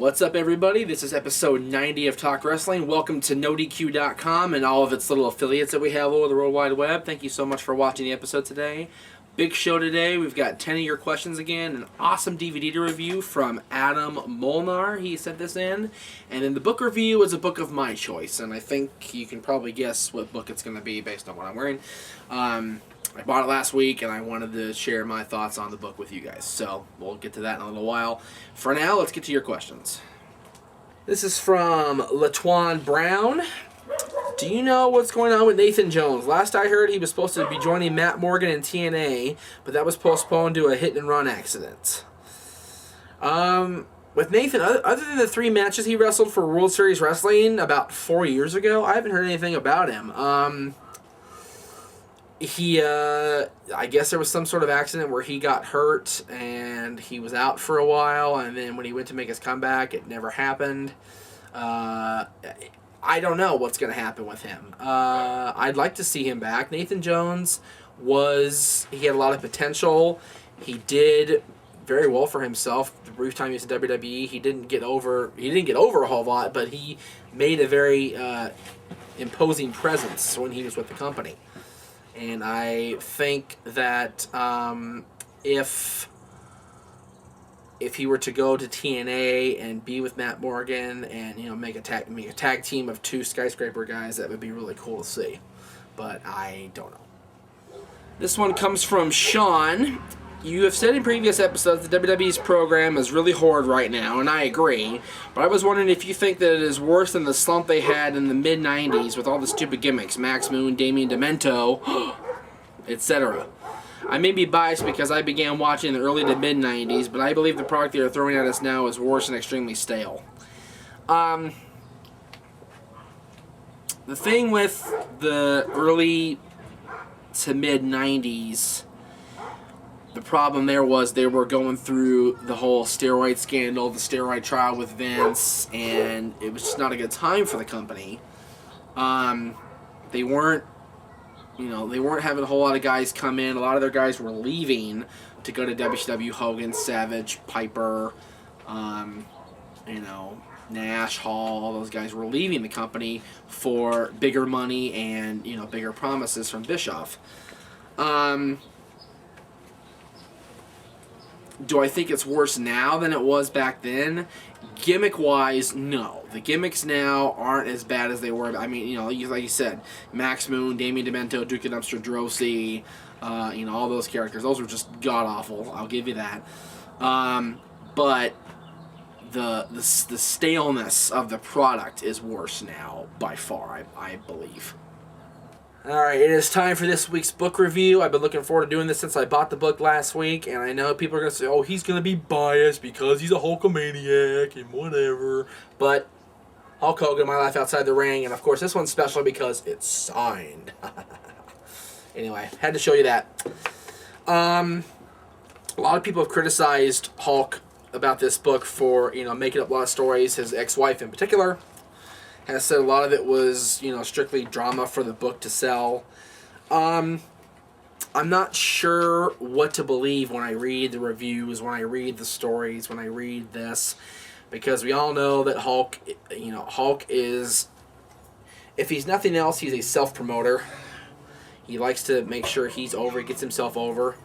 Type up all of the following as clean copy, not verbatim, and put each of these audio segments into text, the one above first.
What's up, everybody? This is episode 90 of Talk Wrestling. Welcome to NoDQ.com and all of its little affiliates that we have over the World Wide Web. Thank you so much for watching the episode today. Big show today. We've got 10 of your questions again. An awesome DVD to review from Adam Molnar. He sent this in. And then the book review is a book of my choice. And I think you can probably guess what book it's going to be based on what I'm wearing. I bought it last week, and I wanted to share my thoughts on the book with you guys. So we'll get to that in a little while. For now, let's get to your questions. This is from Latuan Brown. Do you know what's going on with Nathan Jones? Last I heard, he was supposed to be joining Matt Morgan in TNA, but that was postponed due to a hit-and-run accident. With Nathan, other than the 3 matches he wrestled for World Series Wrestling about 4 years ago, I haven't heard anything about him. I guess there was some sort of accident where he got hurt and he was out for a while, and then when he went to make his comeback, it never happened. I don't know what's going to happen with him. I'd like to see him back. Nathan Jones he had a lot of potential. He did very well for himself. The brief time he was in WWE, he didn't get over a whole lot, but he made a very imposing presence when he was with the company. And I think that if he were to go to TNA and be with Matt Morgan and make a tag team of 2 skyscraper guys, that would be really cool to see. But I don't know. This one comes from Sean. You have said in previous episodes that WWE's program is really horrid right now, and I agree. But I was wondering if you think that it is worse than the slump they had in the mid-90s with all the stupid gimmicks, Max Moon, Damien Demento, etc. I may be biased because I began watching in the early to mid-90s, but I believe the product they are throwing at us now is worse and extremely stale. The thing with the early to mid-90s, the problem there was they were going through the whole steroid scandal, the steroid trial with Vince, and it was just not a good time for the company. They weren't having a whole lot of guys come in. A lot of their guys were leaving to go to WCW. Hogan, Savage, Piper, Nash, Hall, all those guys were leaving the company for bigger money and, bigger promises from Bischoff. Do I think it's worse now than it was back then? Gimmick-wise, no. The gimmicks now aren't as bad as they were. I mean, like you said, Max Moon, Damien Demento, Duke and Dumpster Drosy, all those characters. Those were just god-awful. I'll give you that. But the staleness of the product is worse now, by far, I believe. Alright, it is time for this week's book review. I've been looking forward to doing this since I bought the book last week, and I know people are going to say, oh, he's going to be biased because he's a Hulkamaniac and whatever. But Hulk Hogan, My Life Outside the Ring, and of course this one's special because it's signed. Anyway, had to show you that. A lot of people have criticized Hulk about this book for, making up a lot of stories, his ex-wife in particular. Has said a lot of it was, strictly drama for the book to sell. I'm not sure what to believe when I read the reviews, when I read the stories, when I read this, because we all know that Hulk is, if he's nothing else, he's a self-promoter. He likes to make sure he's over, he gets himself over.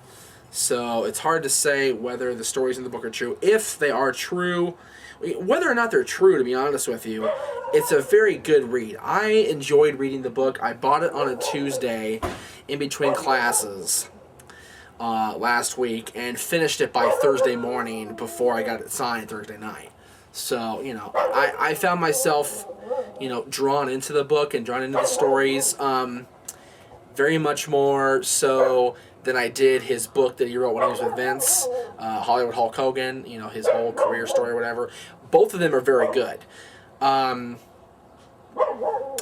So it's hard to say whether the stories in the book are true. If they are true, whether or not they're true, to be honest with you, it's a very good read. I enjoyed reading the book. I bought it on a Tuesday in between classes last week and finished it by Thursday morning before I got it signed Thursday night. So, I found myself, drawn into the book and drawn into the stories very much more so than I did his book that he wrote when he was with Vince, Hollywood Hulk Hogan, his whole career story or whatever. Both of them are very good.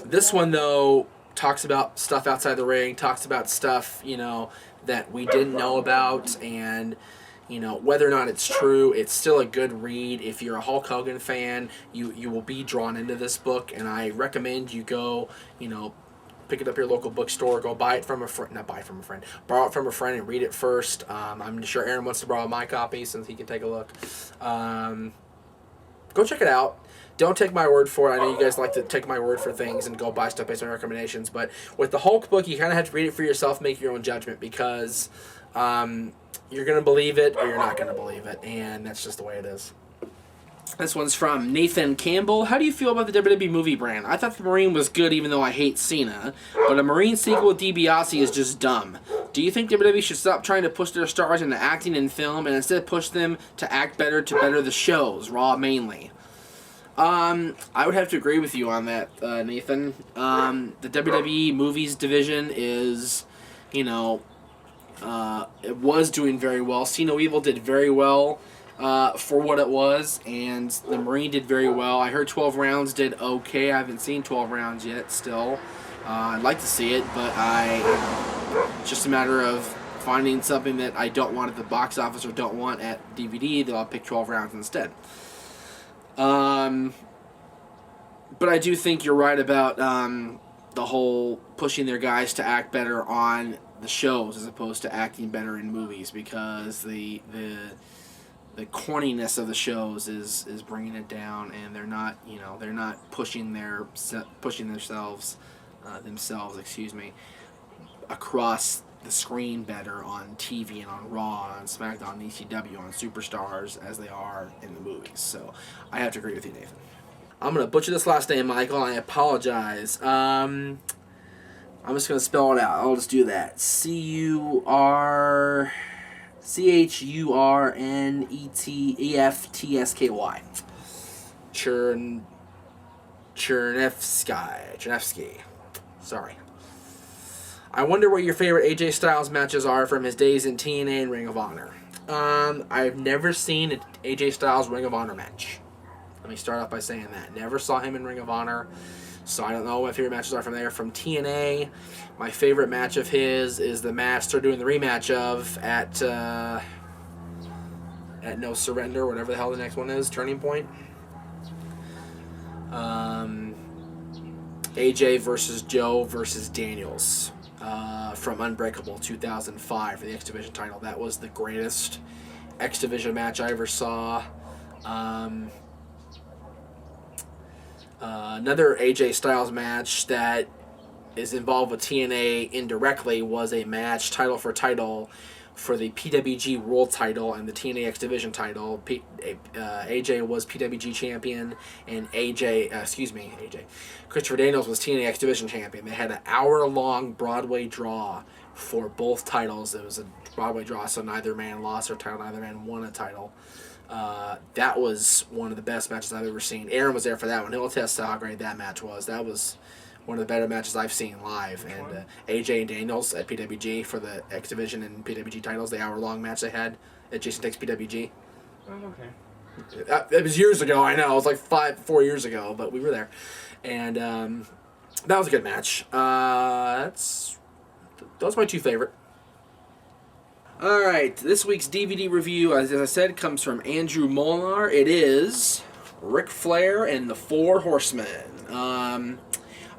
This one, though, talks about stuff outside the ring, talks about stuff, that we didn't know about, and, whether or not it's true, it's still a good read. If you're a Hulk Hogan fan, you will be drawn into this book, and I recommend you go, pick it up at your local bookstore, go buy it from a friend, not buy it from a friend, borrow it from a friend and read it first. I'm sure Aaron wants to borrow my copy since he can take a look. Go check it out. Don't take my word for it. I know you guys like to take my word for things and go buy stuff based on recommendations, but with the Hulk book, you kind of have to read it for yourself, make your own judgment, because you're going to believe it or you're not going to believe it, and that's just the way it is. This one's from Nathan Campbell. How do you feel about the WWE movie brand? I thought the Marine was good even though I hate Cena, but a Marine sequel with DiBiase is just dumb. Do you think WWE should stop trying to push their stars into acting and film and instead push them to act better to better the shows, Raw mainly? I would have to agree with you on that, Nathan. The WWE movies division is, you know, it was doing very well. See No Evil did very well for what it was, and the Marine did very well. I heard 12 Rounds did okay. I haven't seen 12 Rounds yet still. I'd like to see it, but it's just a matter of finding something that I don't want at the box office or don't want at DVD, that I'll pick 12 Rounds instead. But I do think you're right about the whole pushing their guys to act better on the shows as opposed to acting better in movies, because the corniness of the shows is bringing it down, and they're not pushing themselves across the screen better on TV and on Raw, on SmackDown, on ECW, on Superstars as they are in the movies. So I have to agree with you, Nathan. I'm going to butcher this last name, Michael, and I apologize. I'm just going to spell it out. I'll just do that. Churneftski. Chernevsky. Sorry. I wonder what your favorite AJ Styles matches are from his days in TNA and Ring of Honor. I've never seen an AJ Styles Ring of Honor match. Let me start off by saying that. Never saw him in Ring of Honor, so I don't know what my favorite matches are from there. From TNA, my favorite match of his is the match they're doing the rematch of at No Surrender, whatever the hell the next one is, Turning Point. AJ versus Joe versus Daniels. From Unbreakable 2005 for the X Division title. That was the greatest X Division match I ever saw. Another AJ Styles match that is involved with TNA indirectly was a match title for the PWG World title and the TNA X Division title. AJ was PWG champion, and Christopher Daniels was TNA X Division champion. They had an hour-long Broadway draw for both titles. It was a Broadway draw, so neither man lost their title, neither man won a title. That was one of the best matches I've ever seen. Aaron was there for that one. He'll attest to how great that match was. That was one of the better matches I've seen live. And AJ and Daniels at PWG for the X Division and PWG titles, the hour-long match they had at Jason Takes PWG. Oh, okay. It was years ago, I know. It was like 4 years ago, but we were there. And that was a good match. Those are my two favorite. Alright, this week's DVD review, as I said, comes from Andrew Molnar. It is Ric Flair and the Four Horsemen.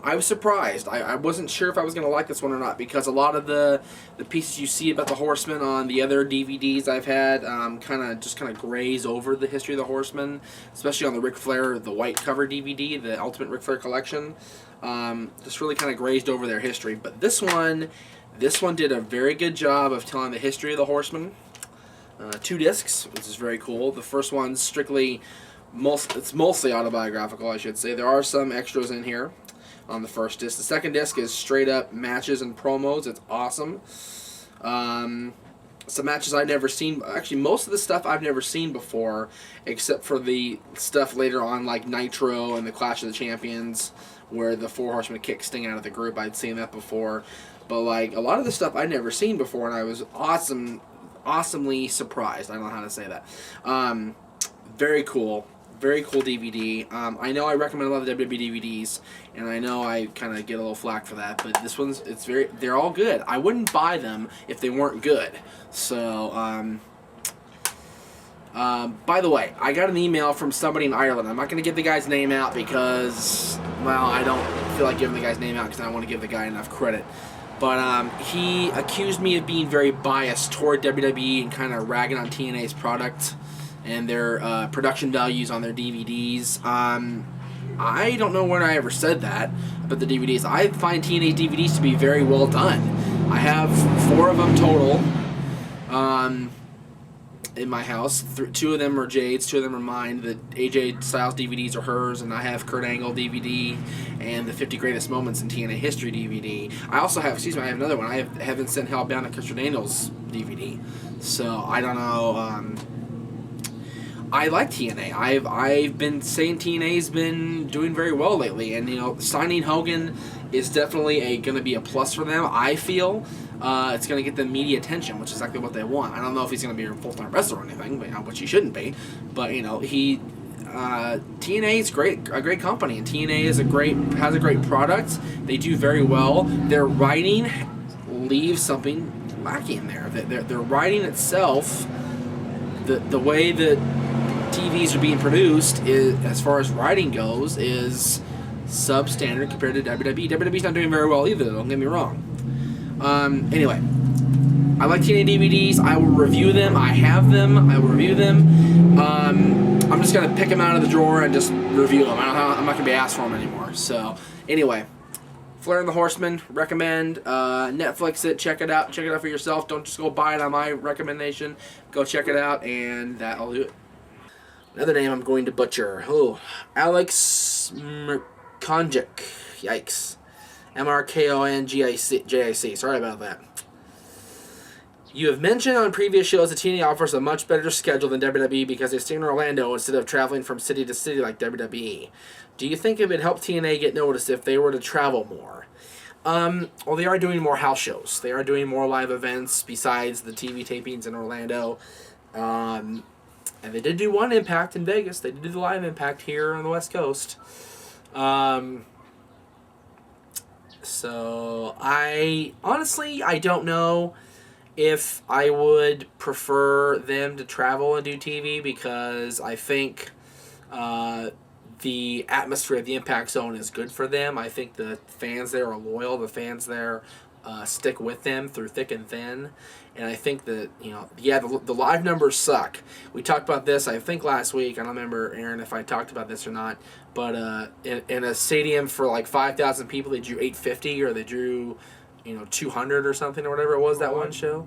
I was surprised. I wasn't sure if I was going to like this one or not, because a lot of the pieces you see about the Horsemen on the other DVDs I've had kind of graze over the history of the Horsemen, especially on the Ric Flair, the white cover DVD, the Ultimate Ric Flair Collection. Just really kind of grazed over their history. But this one did a very good job of telling the history of the Horsemen. 2 discs, which is very cool. The first one's it's mostly autobiographical, I should say. There are some extras in here on the first disc. The second disc is straight up matches and promos. It's awesome. Some matches I've never seen. Actually, most of the stuff I've never seen before, except for the stuff later on like Nitro and the Clash of the Champions, where the Four Horsemen kick Sting out of the group. I'd seen that before. But like a lot of the stuff I'd never seen before, and I was awesomely surprised. I don't know how to say that. Very cool. Very cool DVD. I know I recommend a lot of WWE DVDs, and I know I kind of get a little flack for that, but this one's, they're all good. I wouldn't buy them if they weren't good. So, by the way, I got an email from somebody in Ireland. I'm not going to give the guy's name out because, well, I don't feel like giving the guy's name out because I don't want to give the guy enough credit. But he accused me of being very biased toward WWE and kind of ragging on TNA's product. and their production values on their DVDs. I don't know when I ever said that, but the DVDs. I find TNA DVDs to be very well done. I have 4 of them total in my house. 2 of them are Jade's, 2 of them are mine. The AJ Styles DVDs are hers, and I have Kurt Angle DVD and the 50 Greatest Moments in TNA History DVD. I also have, I have another one. I have Heaven Sent Hellbound and Christopher Daniels DVD. So, I don't know. I like TNA. I've been saying TNA's been doing very well lately, and signing Hogan is definitely going to be a plus for them. I feel it's going to get them media attention, which is exactly what they want. I don't know if he's going to be a full-time wrestler or anything, which he shouldn't be. But TNA is a great company, and TNA has a great product. They do very well. Their writing leaves something lacking there. Their writing itself, the way that TVs are being produced, as far as writing goes, is substandard compared to WWE. WWE's not doing very well either, don't get me wrong. Anyway, I like TNA DVDs. I will review them. I have them. I will review them. I'm just going to pick them out of the drawer and just review them. I'm not going to be asked for them anymore. So, anyway, Flair and the Horsemen, recommend. Netflix it. Check it out. Check it out for yourself. Don't just go buy it on my recommendation. Go check it out, and that'll do it. Another name I'm going to butcher. Oh, Alex Mrkonjic. Yikes. Mrkonjic. Sorry about that. You have mentioned on previous shows that TNA offers a much better schedule than WWE because they stay in Orlando instead of traveling from city to city like WWE. Do you think it would help TNA get noticed if they were to travel more? Well, they are doing more house shows. They are doing more live events besides the TV tapings in Orlando. And they did do one Impact in Vegas. They did do the live Impact here on the West Coast. So, I don't know if I would prefer them to travel and do TV because I think the atmosphere of the Impact Zone is good for them. I think the fans there are loyal. The fans there stick with them through thick and thin. And I think that, the live numbers suck. We talked about this, I think, last week. I don't remember, Aaron, if I talked about this or not. But in a stadium for like 5,000 people, they drew 850 or they drew, 200 or something or whatever it was that one show.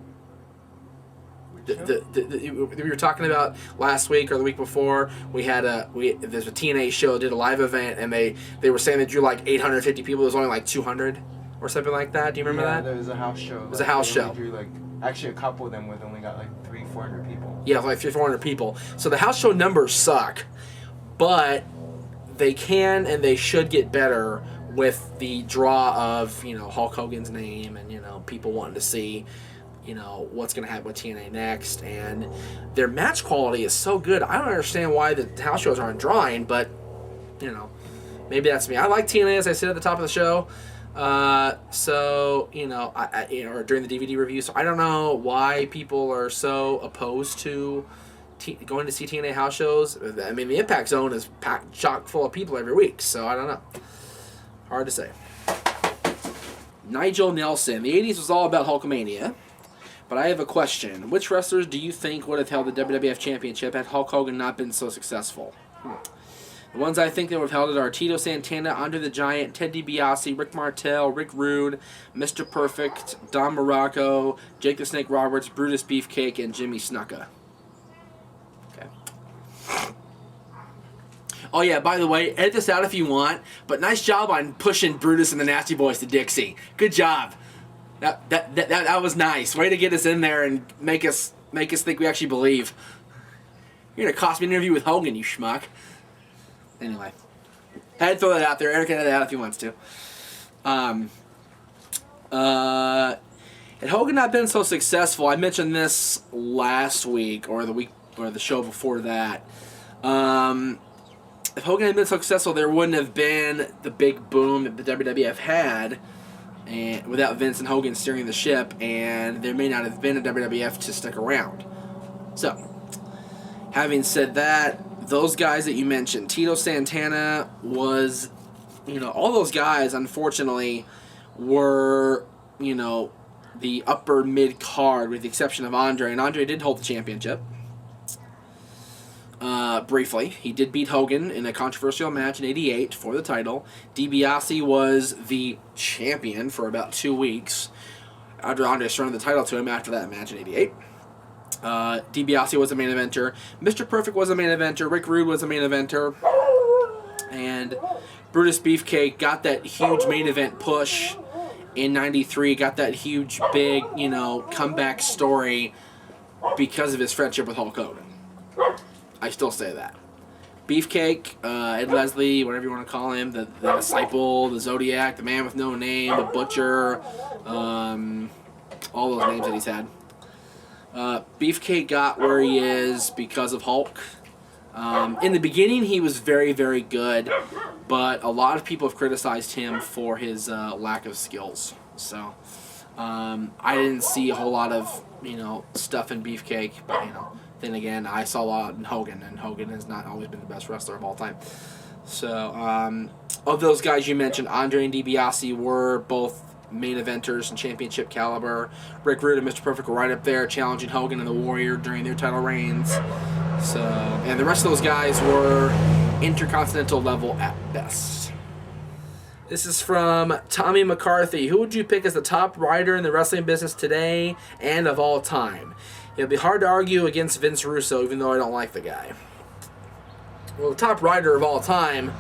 We were talking about last week or the week before. There's a TNA show, did a live event, and they were saying they drew like 850 people. There was only like 200 or something like that. Do you remember that? Yeah, there was a house show. It was a house show. Actually, a couple of them with only got like 300-400 people. Yeah, like 300-400 people. So the house show numbers suck, but they can and they should get better with the draw of Hulk Hogan's name and people wanting to see what's going to happen with TNA next. And their match quality is so good. I don't understand why the house shows aren't drawing, but maybe that's me. I like TNA, as I said at the top of the show. Or during the DVD review. So I don't know why people are so opposed to going to see TNA house shows. I mean, the Impact Zone is packed, chock full of people every week. So I don't know. Hard to say. Nigel Nelson. The 80s was all about Hulkamania. But I have a question. Which wrestlers do you think would have held the WWF Championship had Hulk Hogan not been so successful? The ones I think that would have held it are Tito Santana, Andre the Giant, Ted DiBiase, Rick Martel, Rick Rude, Mr. Perfect, Don Morocco, Jake the Snake Roberts, Brutus Beefcake, and Jimmy Snuka. Okay. Oh yeah, by the way, edit this out if you want, but nice job on pushing Brutus and the Nasty Boys to Dixie. Good job. That was nice. Way to get us in there and make us think we actually believe. You're gonna cost me an interview with Hogan, you schmuck. Anyway, I had to throw that out there. Eric can edit that out if he wants to. Had Hogan not been so successful, I mentioned this last week or the show before that. If Hogan had been successful, there wouldn't have been the big boom that the WWF had, and without Vince and Hogan steering the ship, and there may not have been a WWF to stick around. So, having said that, those guys that you mentioned, Tito Santana was, all those guys, unfortunately, were, the upper mid card with the exception of Andre, and Andre did hold the championship. briefly. He did beat Hogan in a controversial match in '88 for the title. DiBiase was the champion for about 2 weeks. Andre surrendered the title to him after that match in '88. DiBiase was a main eventer. Mr. Perfect was a main eventer. Rick Rude was a main eventer. And Brutus Beefcake got that huge main event push in '93. Got that huge, big, comeback story because of his friendship with Hulk Hogan. I still say that. Beefcake, Ed Leslie, whatever you want to call him, the disciple, the Zodiac, the man with no name, the Butcher, all those names that he's had. Beefcake got where he is because of Hulk. In the beginning, he was very, very good, but a lot of people have criticized him for his lack of skills. So, I didn't see a whole lot of, stuff in Beefcake, but, then again, I saw a lot in Hogan, and Hogan has not always been the best wrestler of all time. So, of those guys you mentioned, Andre and DiBiase were both main eventers and championship caliber. Rick Rude and Mr. Perfect were right up there, challenging Hogan and the Warrior during their title reigns. So, and the rest of those guys were intercontinental level at best. This is from Tommy McCarthy. Who would you pick as the top writer in the wrestling business today and of all time? It'd be hard to argue against Vince Russo, even though I don't like the guy. Well, the top writer of all time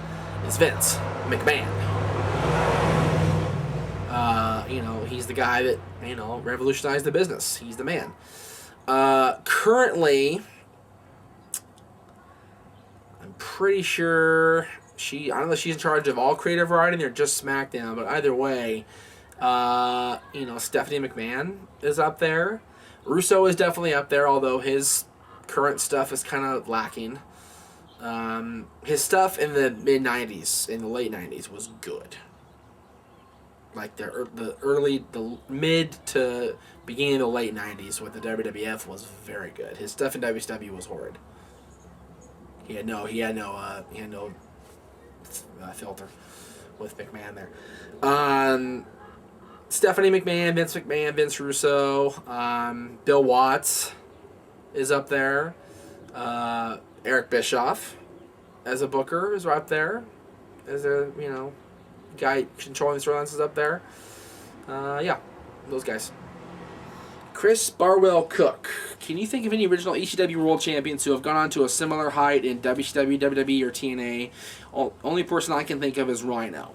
is Vince McMahon. He's the guy that, revolutionized the business. He's the man. Currently, I'm pretty sure I don't know if she's in charge of all creative writing or just SmackDown, but either way, Stephanie McMahon is up there. Russo is definitely up there, although his current stuff is kind of lacking. His stuff in the mid-90s, in the late 90s, was good. Like the mid to beginning of the late 90s with the WWF was very good. His stuff in WCW was horrid. He had no filter with McMahon there. Stephanie McMahon, Vince Russo, Bill Watts is up there. Eric Bischoff as a booker is right up there. As a, guy controlling the storylines is up there. Those guys. Chris Barwell Cook. Can you think of any original ECW world champions who have gone on to a similar height in WCW, WWE, or TNA? Only person I can think of is Rhino.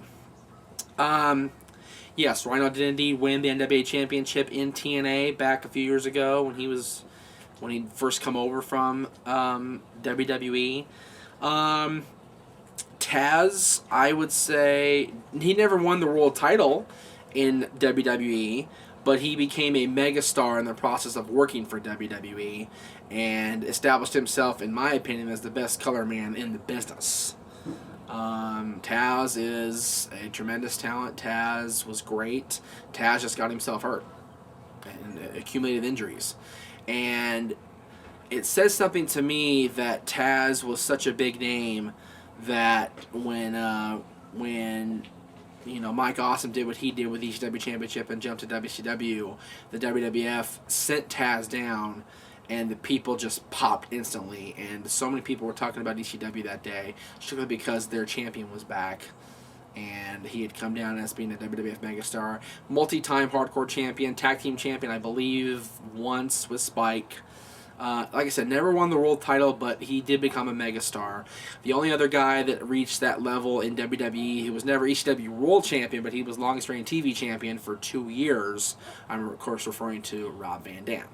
Yes, Rhino did indeed win the NWA Championship in TNA back a few years ago when he first come over from WWE. Taz, I would say, he never won the world title in WWE, but he became a megastar in the process of working for WWE and established himself, in my opinion, as the best color man in the business. Taz is a tremendous talent. Taz was great. Taz just got himself hurt and accumulated injuries. And it says something to me that Taz was such a big name that when Mike Awesome did what he did with the ECW Championship and jumped to WCW, the WWF sent Taz down, and the people just popped instantly. And so many people were talking about ECW that day, strictly because their champion was back, and he had come down as being a WWF megastar, multi-time hardcore champion, tag team champion, I believe once with Spike. Like I said, never won the world title, but he did become a megastar. The only other guy that reached that level in WWE, he was never ECW world champion, but he was longest reigning TV champion for 2 years. I'm, of course, referring to Rob Van Dam.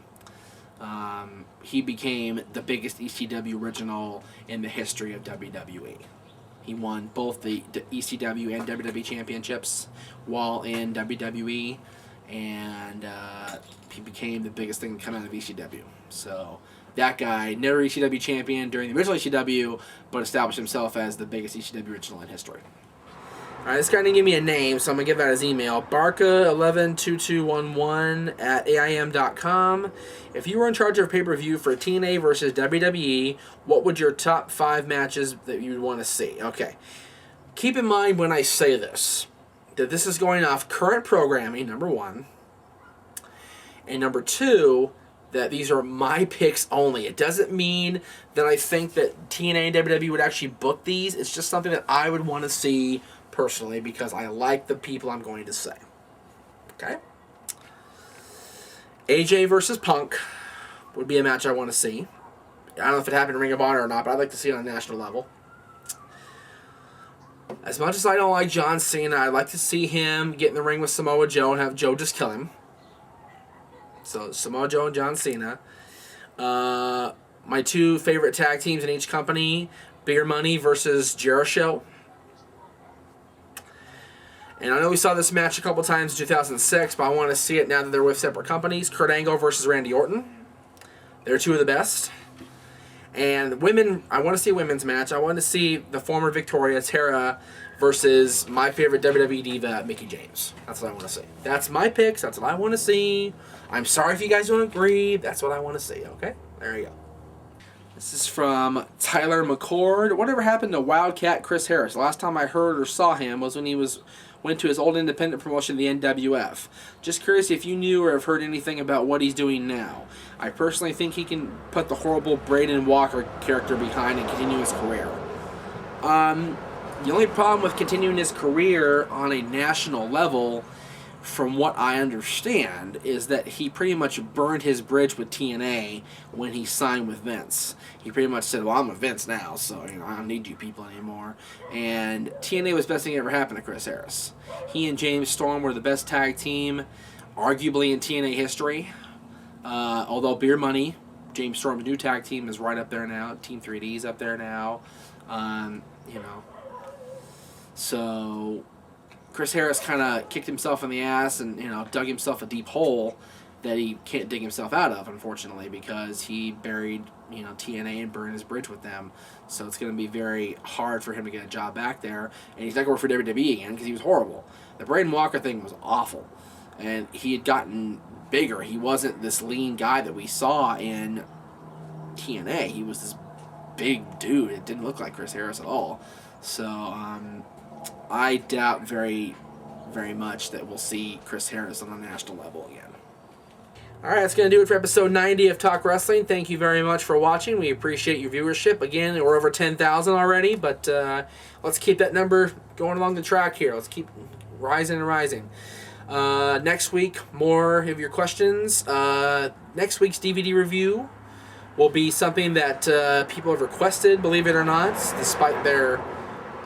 He became the biggest ECW original in the history of WWE. He won both the ECW and WWE championships while in WWE, and he became the biggest thing to come out of ECW. So that guy, never ECW champion during the original ECW, but established himself as the biggest ECW original in history. Alright, this guy didn't give me a name, so I'm going to give out his email. barca112211@aim.com. If you were in charge of a pay-per-view for TNA versus WWE, what would your top 5 matches that you would want to see? Okay. Keep in mind when I say this, that this is going off current programming, number 1. And number 2, that these are my picks only. It doesn't mean that I think that TNA and WWE would actually book these. It's just something that I would want to see personally because I like the people I'm going to say. Okay? AJ versus Punk would be a match I want to see. I don't know if it happened in Ring of Honor or not, but I'd like to see it on a national level. As much as I don't like John Cena, I'd like to see him get in the ring with Samoa Joe and have Joe just kill him. So, Samoa Joe and John Cena. My two favorite tag teams in each company, Beer Money versus Jericho. And I know we saw this match a couple times in 2006, but I want to see it now that they're with separate companies. Kurt Angle versus Randy Orton. They're two of the best. And women, I want to see a women's match. I want to see the former Victoria, Tara, versus my favorite WWE diva, Mickie James. That's what I want to see. That's my picks. That's what I want to see. I'm sorry if you guys don't agree. That's what I want to see, okay? There you go. This is from Tyler McCord. Whatever happened to Wildcat Chris Harris? The last time I heard or saw him was when he went to his old independent promotion, the NWF. Just curious if you knew or have heard anything about what he's doing now. I personally think he can put the horrible Braden Walker character behind and continue his career. The only problem with continuing his career on a national level, from what I understand, is that he pretty much burned his bridge with TNA when he signed with Vince. He pretty much said, well, I'm with Vince now, so I don't need you people anymore. And TNA was the best thing that ever happened to Chris Harris. He and James Storm were the best tag team, arguably in TNA history. Although Beer Money, James Storm's new tag team, is right up there now. Team 3D's up there now. So Chris Harris kind of kicked himself in the ass and dug himself a deep hole that he can't dig himself out of, unfortunately, because he buried TNA and burned his bridge with them. So it's going to be very hard for him to get a job back there, and he's not going to work for WWE again because he was horrible. The Braden Walker thing was awful, and he had gotten bigger. He wasn't this lean guy that we saw in TNA. He was this big dude. It didn't look like Chris Harris at all. So I doubt very, very much that we'll see Chris Harris on a national level again. Alright, that's going to do it for episode 90 of Talk Wrestling. Thank you very much for watching. We appreciate your viewership. Again, we're over 10,000 already, but let's keep that number going along the track here. Let's keep rising and rising. Next week, more of your questions. Next week's DVD review will be something that people have requested, believe it or not, despite their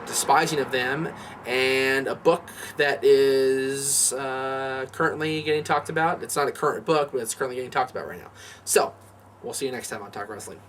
despising of them, and a book that is currently getting talked about. It's not a current book, but it's currently getting talked about right now. So, we'll see you next time on Talk Wrestling.